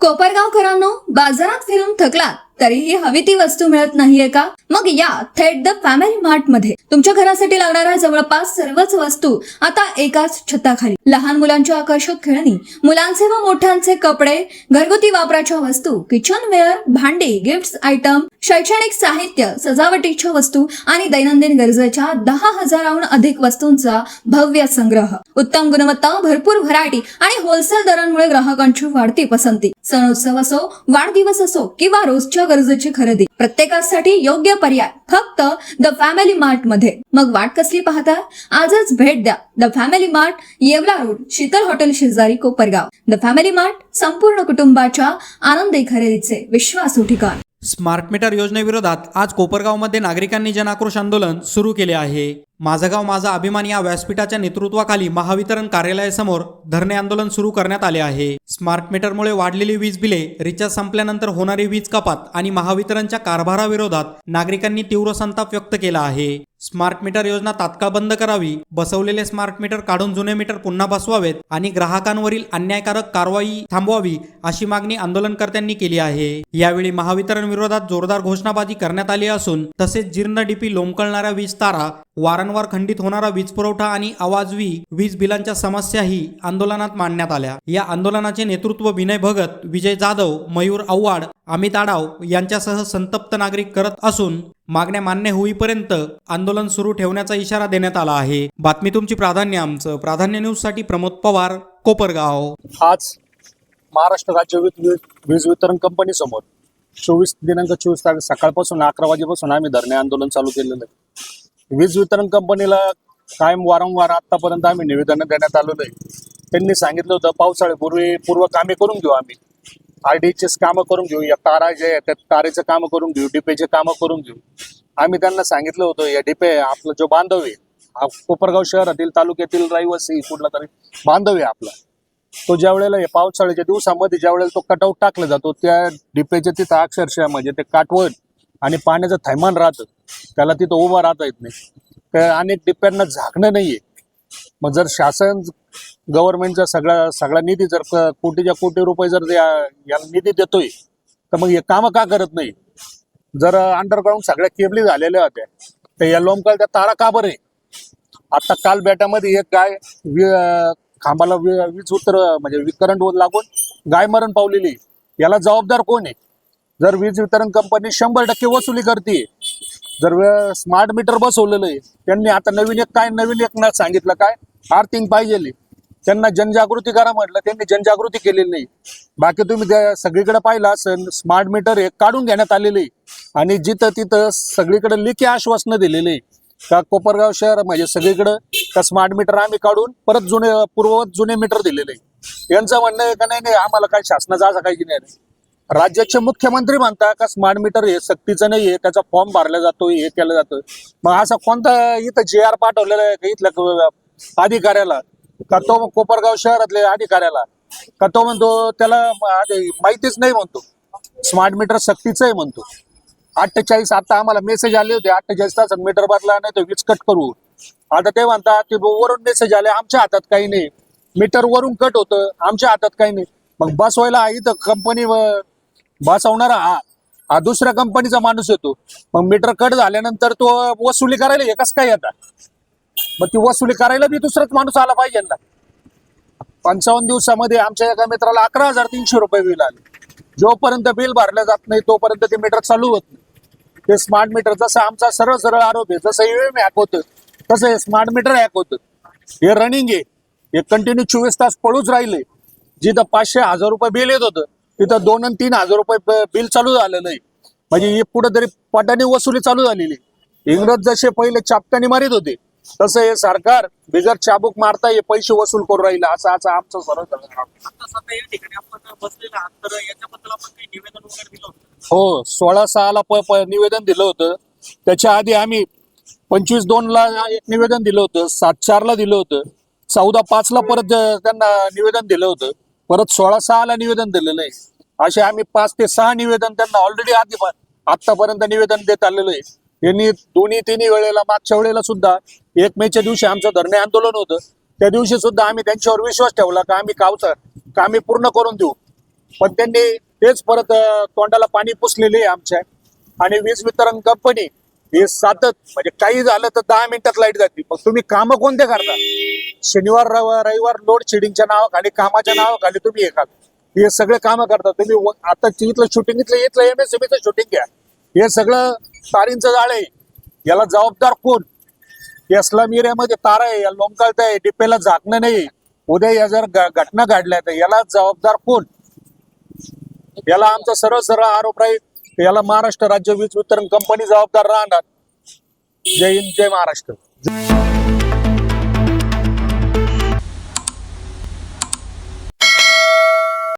कोपरगावकरांनो, बाजारात फिरून थकलात तरीही हवी ती वस्तू मिळत नाहीये का? मग या थेट द फॅमिली मार्ट मध्ये तुमच्या घरासाठी लागणाऱ्या जवळपास सर्वच वस्तू आता एकाच छताखाली. लहान मुलांची आकर्षक खेळणी, मुलांचे व मोठ्यांचे कपडे, घरगुती वापराच्या वस्तू, किचनवेअर, भांडी, गिफ्ट्स आयटम, शैक्षणिक साहित्य, सजावटीच्या वस्तू आणि दैनंदिन गरजेच्या 10,000हून अधिक वस्तूंचा भव्य संग्रह. उत्तम गुणवत्ता, भरपूर व्हरायटी आणि होलसेल दरांमुळे ग्राहकांची वाढती पसंती. सणोत्सव असो, वाढदिवस असो किंवा रोजच्या गरजेची खरेदी, प्रत्येकासाठी योग्य पर्याय फक्त द फॅमिली मार्ट मध्ये. मग वाट कसली पाहता? आजच भेट द्या the family mart, Yeola road, Sheetal hotel शेजारी, कोपरगाव. द फॅमिली मार्ट, संपूर्ण कुटुंबाच्या आनंदी खरेदीचे विश्वासू ठिकाण. स्मार्ट मीटर योजनेविरोधात आज कोपरगावमध्ये नागरिकांनी जनआक्रोश आंदोलन सुरू केले आहे. माझं गाव माझा अभिमान या व्यासपीठाच्या नेतृत्वाखाली महावितरण कार्यालयासमोर धरणे आंदोलन सुरू करण्यात आले आहे. स्मार्ट मीटरमुळे वाढलेली वीज बिले, रिचार्ज संपल्यानंतर होणारी वीज कपात आणि महावितरणच्या कारभाराविरोधात नागरिकांनी तीव्र संताप व्यक्त केला आहे. स्मार्ट मीटर योजना तात्काळ बंद करावी, बसवलेले स्मार्ट मीटर काढून जुने मीटर पुन्हा बसवावेत आणि ग्राहकांवरील अन्यायकारक कारवाई थांबवावी अशी मागणी आंदोलनकर्त्यांनी केली आहे. यावेळी महावितरण विरोधात जोरदार घोषणाबाजी करण्यात आली असून तसेच जीर्ण डीपी, लोंबकळणाऱ्या वीज तारा, वारंवार खंडित होणारा वीज पुरवठा आणि आवाजवी वीज बिलांच्या समस्याही आंदोलनात मांडण्यात आल्या. या आंदोलनाचे नेतृत्व विनय भगत, विजय जाधव, मयूर आव्हाड, अमित आडाव यांच्यासह संतप्त नागरिक करत असून मागण्या मान्य होईपर्यंत आंदोलन सुरू ठेवण्याचा इशारा देण्यात आला आहे. बातमी तुमची, प्राधान्य आमचं. प्राधान्य न्यूज साठी प्रमोद पवार, कोपरगाव. आज महाराष्ट्र राज्य वीज वितरण कंपनी समोर 24 तारीख सकाळपासून 11 वाजेपासून आम्ही धरणे आंदोलन चालू केलेलं आहे. वीज वितरण कंपनीला कायम वारंवार आतापर्यंत आम्ही निवेदन देण्यात आलेलं आहे. त्यांनी सांगितलं होतं पावसाळ्यापूर्वी पूर्व कामे करून घेऊ, आम्ही RDHचे कामं करून घेऊ, या तारा जे आहेत त्या तारेचं कामं करून घेऊ, डिपेचे कामं करून घेऊ. आम्ही त्यांना सांगितलं होतं या डिपे आपला जो बांधव आहे, कोपरगाव शहरातील तालुक्यातील रहिवासी कुठला तरी बांधव आहे आपला, तो ज्या वेळेला पावसाळ्याच्या दिवसामध्ये ज्या वेळेला तो कटआउट टाकला जातो त्या डिपेच्या तिथं अक्षरशः म्हणजे ते काटवड आणि पाण्याचं थैमान राहतं, त्याला तिथं उभं राहता येत नाही. त्या अनेक डिप्यांना झाकणं नाहीये. मग जर शासन गव्हर्नमेंटचा सगळा निधी जर कोटीच्या कोटी रुपये जर याला निधी देतोय तर मग हे कामं का करत नाही? जर अंडरग्राऊंड सगळ्या केबली झालेल्या होत्या तर या लोंबकळत्या तारा का बरे? आता काल बेटामध्ये एक गाय खांबाला वीज म्हणजे करंट लागून गाय मरण पावलेली. याला जबाबदार कोण आहे? जर वीज वितरण कंपनी 100% वसुली करते, जर स्मार्ट मीटर बसवलेलं आहे, त्यांनी आता नवीन एक सांगितलं काय आर्थिंग पाहिजे, त्यांना जनजागृती करा म्हटलं, त्यांनी जनजागृती केलेली नाही. बाकी तुम्ही सगळीकडे पाहिलं असेल स्मार्ट मीटर हे काढून घेण्यात आलेले आणि जिथं तिथं सगळीकडे लिखी आश्वासनं दिलेली का कोपरगाव शहर म्हणजे सगळीकडे का स्मार्ट मीटर आम्ही काढून परत पूर्ववत जुने मीटर दिलेले. यांचं म्हणणं आहे का नाही आम्हाला काय शासनाचा असं काही नाही. राज्याचे मुख्यमंत्री म्हणता का स्मार्ट मीटर हे सक्तीचं नाही आहे, त्याचा फॉर्म भरला जातो, हे केलं जातं. मग असा कोणता इथं JR पाठवलेला आहे का इथल्या अधिकाऱ्याला का तो कोपरगाव शहरातल्या अधिकाऱ्याला का तो म्हणतो त्याला माहितीच नाही, म्हणतो स्मार्ट मीटर सक्तीचं आहे म्हणतो. 48 आता आम्हाला मेसेज आले होते 48 तासात मीटर बदला नाही तर वीज कट करू. आता ते म्हणतात की वरून मेसेज आले, आमच्या हातात काही नाही, मीटर वरून कट होतं, आमच्या हातात काही नाही. मग बसवायला इथं कंपनी बसवणारा हा दुसऱ्या कंपनीचा माणूस येतो, मग मीटर कट झाल्यानंतर तो वसुली करायला एकच काय येतात, मग ती वसुली करायला बी दुसराच माणूस आला पाहिजे ना. 55 दिवसामध्ये आमच्या एका मित्राला 11,300 रुपये बिल आले. जोपर्यंत बिल भरलं जात नाही तोपर्यंत ते मीटर चालू होत नाही. ते स्मार्ट मीटर जसं आमचा सरळ आरोप आहे, जसं EVM हॅक होतं तसं हे स्मार्ट मीटर हॅक होतं. हे रनिंग आहे, हे कंटिन्यू 24 तास पळूच राहिले. जिथं 500-1000 रुपये बिल येत होतं तिथं 2 आणि 3,000 रुपये बिल चालू झालेलं आहे. म्हणजे हे कुठंतरी पटाने वसुली चालू झालेली. इंग्रज जसे पहिले चापकाने मारित होते तसं हे सरकार बिगर चाबूक मारता हे पैसे वसूल करून राहिलं. असं आमचं सरळ हो 16/6 निवेदन दिलं होतं. त्याच्या आधी आम्ही 25/2 एक निवेदन दिलं होतं, 7/4 दिलं होतं, 14/5 परत त्यांना निवेदन दिलं होतं, परत 16/6 निवेदन दिलेलं आहे. असे आम्ही 5 ते 6 निवेदन त्यांना ऑलरेडी आतापर्यंत निवेदन देत आलेलं आहे. यांनी 2-3 वेळेला मागच्या वेळेला सुद्धा 1 मेच्या दिवशी आमचं धरणे आंदोलन होतं, त्या दिवशी सुद्धा आम्ही त्यांच्यावर विश्वास ठेवला का आम्ही कामे पूर्ण करून देऊ. पण त्यांनी तेच परत तोंडाला पाणी पुसलेले आहे आमच्या. आणि वीज वितरण कंपनी हे सातत म्हणजे काही झालं तर 10 मिनिटात लाईट जाते. मग तुम्ही कामं कोणते करता? शनिवार रविवार लोड शेडिंगच्या नावाखाली कामाच्या नावाखाली तुम्ही हे सगळे कामं करता तुम्ही. आता इथलं शूटिंग इथलं MSME शूटिंग घ्या, हे सगळं तारींचं जाळ आहे. याला जबाबदार कोण? या स्लम एरियामध्ये तारा आहे, याला लोंबकळताय, डिपेला झाकणं नाही. उद्या या जर घटना घडल्या तर याला जबाबदार कोण? याला आमचा सरळ आरोप राहील, याला महाराष्ट्र राज्य वीज वितरण कंपनी जबाबदार राहणार. जय हिंद, जय महाराष्ट्र.